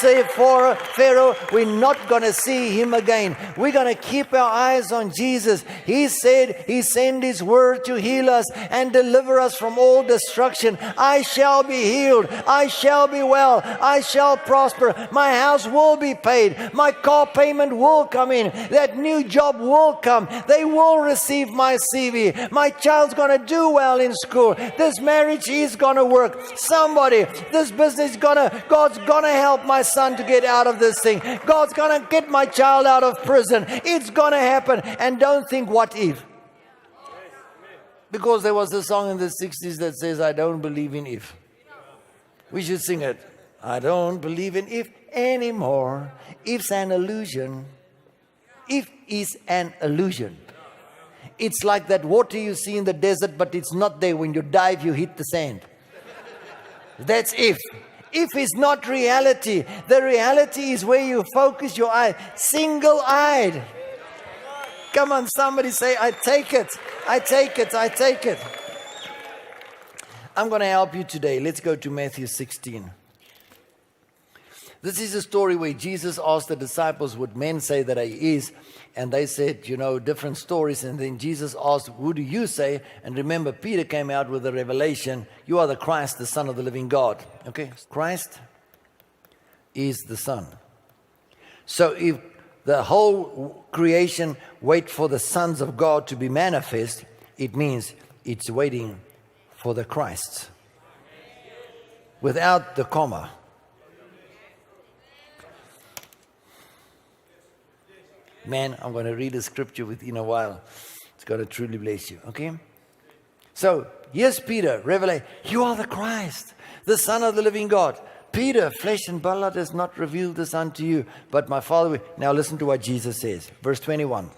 say, Pharaoh, we're not going to see him again. We're going to keep our eyes on Jesus. He said he sent his word to heal us and deliver us from all destruction. I shall be healed. I shall be well. I shall prosper. My house will be paid. My car payment will come in. That new job will come. They will receive my CV. My child's going to do well in school. This marriage is going to work. Somebody, this business is God's going to help my son to get out of this thing. God's going to get my child out of prison. It's going to happen. And don't think, what if? Because there was a song in the 60s that says, I don't believe in if. We should sing it. I don't believe in if anymore. If's an illusion. If is an illusion. It's like that water you see in the desert, but it's not there. When you dive, you hit the sand. That's if. If is not reality. The reality is where you focus your eye. Single-eyed. Come on, somebody say, I take it. I take it. I take it. I'm going to help you today. Let's go to Matthew 16. This is a story where Jesus asked the disciples what men say that he is. And they said, different stories. And then Jesus asked, who do you say? And remember, Peter came out with a revelation. You are the Christ, the Son of the living God. Okay? Christ is the Son. So if the whole creation wait for the sons of God to be manifest, it means it's waiting for the Christ. Without the comma. Man, I'm going to read a scripture within a while. It's going to truly bless you. Okay? So, here's Peter, revelation. You are the Christ, the Son of the living God. Peter, flesh and blood has not revealed this unto you, but my Father. Now listen to what Jesus says. Verse 21.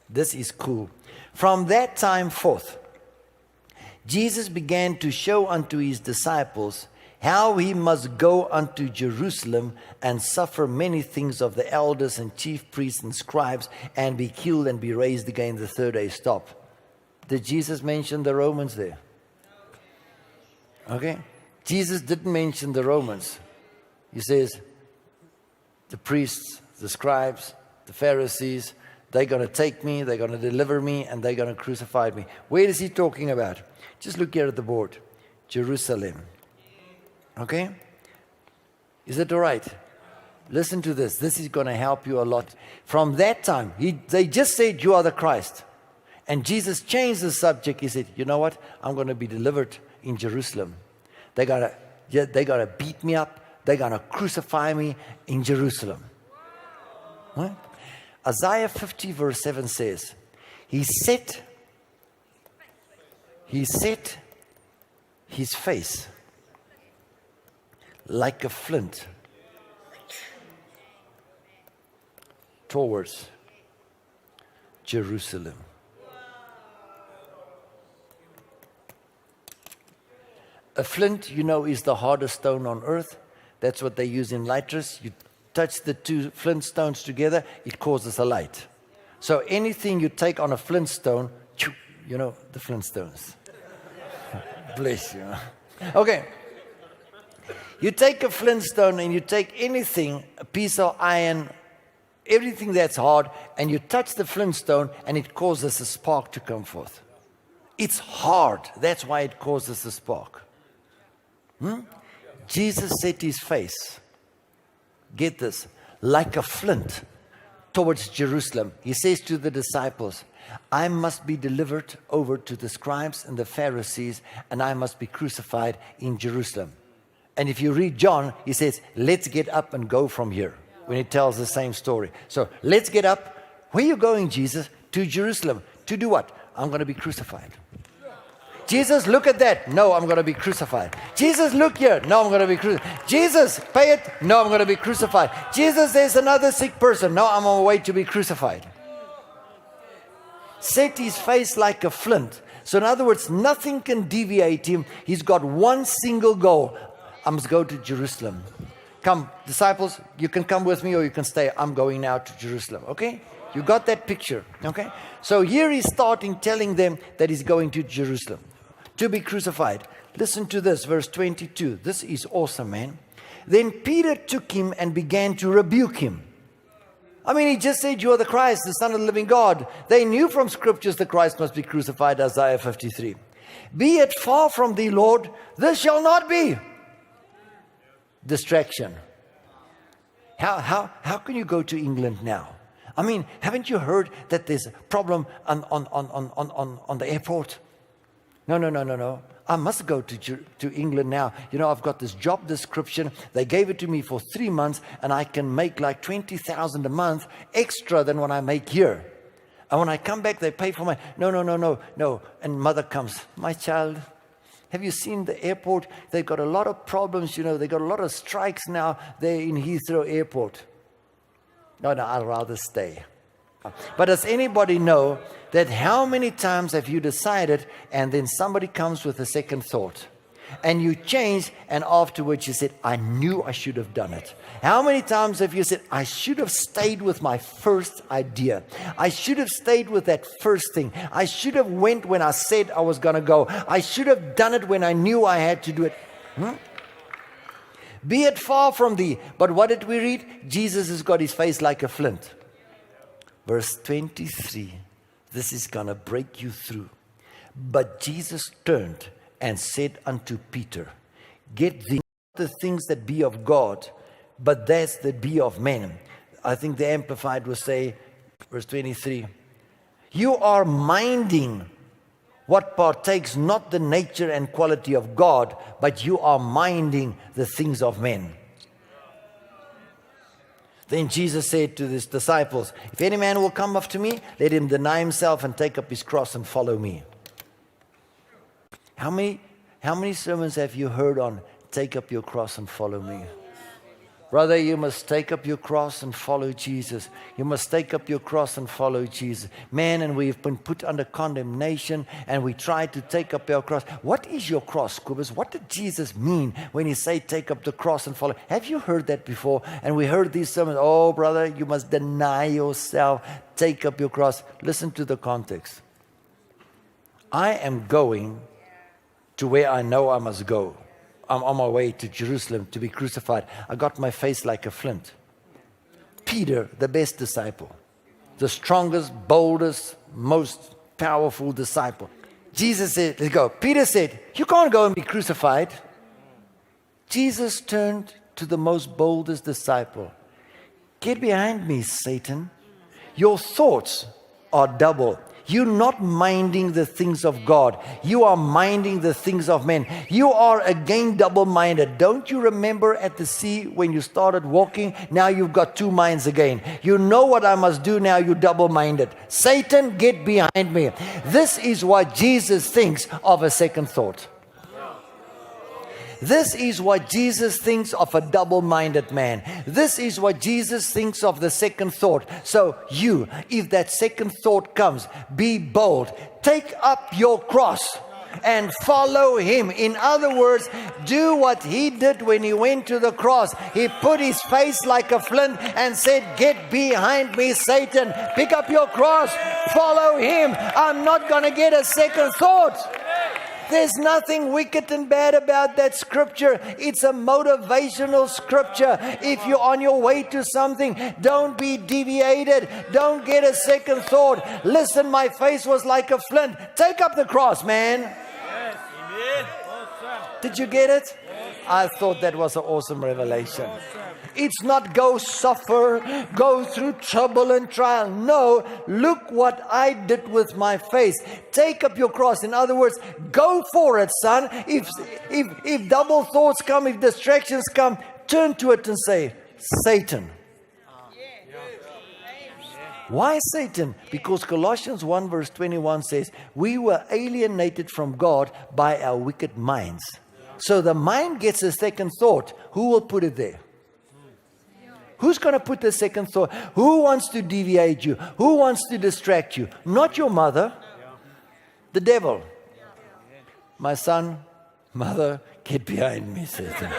This is cool. From that time forth, Jesus began to show unto his disciples how he must go unto Jerusalem and suffer many things of the elders and chief priests and scribes, and be killed and be raised again the third day. Stop. Did Jesus mention the Romans there? Okay. Jesus didn't mention the Romans. He says the priests, the scribes, the Pharisees, they're going to take me, they're going to deliver me, and they're going to crucify me. Where is he talking about? Just look here at the board. Jerusalem. Okay? Is it all right? Listen to this. This is going to help you a lot. From that time, they just said, you are the Christ. And Jesus changed the subject. He said, you know what? I'm going to be delivered in Jerusalem. They're going to beat me up. They're going to crucify me in Jerusalem. Huh? Isaiah 50 verse 7 says, He set his face like a flint towards Jerusalem. A flint, is the hardest stone on earth. That's what they use in lighters. You touch the two flint stones together, it causes a light. So anything you take on a flint stone, the Flintstones. Bless you. Okay. You take a flintstone and you take anything, a piece of iron, everything that's hard, and you touch the flintstone and it causes a spark to come forth. It's hard. That's why it causes a spark. Jesus set his face, get this, like a flint towards Jerusalem. He says to the disciples, I must be delivered over to the scribes and the Pharisees, and I must be crucified in Jerusalem. And if you read John, he says, let's get up and go from here, when he tells the same story. So let's get up. Where are you going, Jesus? To Jerusalem. To do what? I'm going to be crucified. Jesus, look at that. No, I'm going to be crucified. Jesus, look here. No, I'm going to be crucified. Jesus, pay it. No, I'm going to be crucified. Jesus, there's another sick person. No, I'm on my way to be crucified. Set his face like a flint. So in other words, nothing can deviate him. He's got one single goal. I must go to Jerusalem. Come, disciples, you can come with me or you can stay. I'm going now to Jerusalem. Okay? You got that picture. Okay? So here he's starting telling them that he's going to Jerusalem to be crucified. Listen to this, verse 22. This is awesome, man. Then Peter took him and began to rebuke him. I mean, he just said, you are the Christ, the Son of the living God. They knew from scriptures the Christ must be crucified, Isaiah 53. Be it far from thee, Lord, this shall not be. Distraction. How can you go to England now? I mean, haven't you heard that there's a problem on the airport? No. I must go to England now. You know, I've got this job description. They gave it to me for 3 months, and I can make like 20,000 a month extra than what I make here. And when I come back, they pay for my... No. And mother comes, my child, have you seen the airport? They've got a lot of problems, you know. They've got a lot of strikes now there in Heathrow Airport. No, I'd rather stay. But does anybody know that how many times have you decided and then somebody comes with a second thought and you change and afterwards you said, I knew I should have done it? How many times have you said, I should have stayed with my first idea. I should have stayed with that first thing. I should have went when I said I was going to go. I should have done it when I knew I had to do it. Be it far from thee. But what did we read? Jesus has got his face like a flint. Verse 23, this is going to break you through. But Jesus turned and said unto Peter, get thee not the things that be of God, but that's that be of men. I think the Amplified will say, verse 23, you are minding what partakes not the nature and quality of God, but you are minding the things of men. Then Jesus said to his disciples, if any man will come after me, let him deny himself and take up his cross and follow me. How many sermons have you heard on take up your cross and follow me? Brother, you must take up your cross and follow Jesus. You must take up your cross and follow Jesus. Man, and we've been put under condemnation and we try to take up our cross. What is your cross, Kubus? What did Jesus mean when he said take up the cross and follow? Have you heard that before? And we heard these sermons, oh brother, you must deny yourself, take up your cross. Listen to the context. I am going to where I know I must go. I'm on my way to Jerusalem to be crucified. I got my face like a flint. Peter, the best disciple, the strongest, boldest, most powerful disciple. Jesus said, let's go. Peter said, you can't go and be crucified. Jesus turned to the most boldest disciple. Get behind me, Satan. Your thoughts are double. You're not minding the things of God. You are minding the things of men. You are again double-minded. Don't you remember at the sea when you started walking? Now you've got two minds again. You know what I must do now. You're double-minded. Satan, get behind me. This is what Jesus thinks of a second thought. This is what Jesus thinks of a double-minded man. This is what Jesus thinks of the second thought. So you, if that second thought comes, be bold. Take up your cross and follow him. In other words, do what he did when he went to the cross. He put his face like a flint and said, get behind me, Satan. Pick up your cross. Follow him. I'm not going to get a second thought. There's nothing wicked and bad about that scripture. It's a motivational scripture. If you're on your way to something, don't be deviated. Don't get a second thought. Listen, my face was like a flint. Take up the cross, man. Yes, amen. Awesome. Did you get it? I thought that was an awesome revelation. It's not go suffer, go through trouble and trial. No, look what I did with my face. Take up your cross. In other words, go for it, son. If double thoughts come, if distractions come, turn to it and say, Satan. Why Satan? Because Colossians 1 verse 21 says, we were alienated from God by our wicked minds. So the mind gets a second thought. Who will put it there? Who's going to put the second thought? Who wants to deviate you? Who wants to distract you? Not your mother. The devil. My son, mother, get behind me, Satan.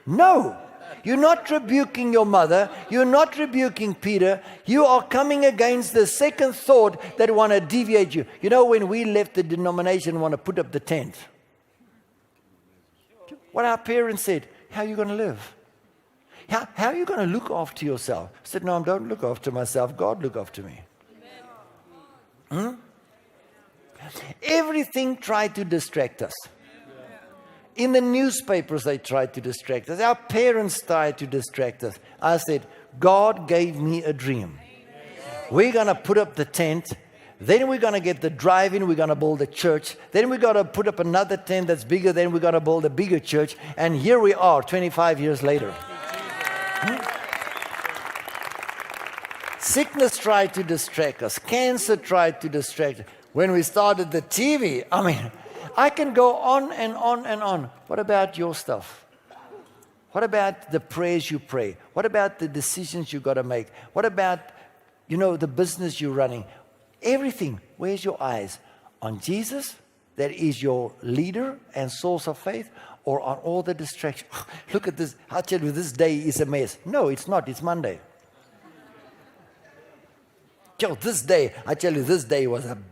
No. You're not rebuking your mother. You're not rebuking Peter. You are coming against the second thought that want to deviate you. You know, when we left the denomination, want to put up the tent. what our parents said, how are you going to live? How are you going to look after yourself? I said, no, I don't look after myself. God look after me. Everything tried to distract us. In the newspapers, they tried to distract us. Our parents tried to distract us. I said, God gave me a dream. We're going to put up the tent. Then we're going to get the drive-in. We're going to build a church. Then we're going to put up another tent that's bigger. Then we're going to build a bigger church. And here we are, 25 years later. Sickness tried to distract us. Cancer tried to distract us. When we started the TV, I can go on and on and on. What about your stuff? What about the prayers you pray? What about the decisions you got to make? What about, the business you're running? Everything. Where's your eyes? On Jesus, that is your leader and source of faith, or on all the distractions? Look at this. I tell you, this day is a mess. No, it's not. It's Monday. This day, I tell you, this day was a bad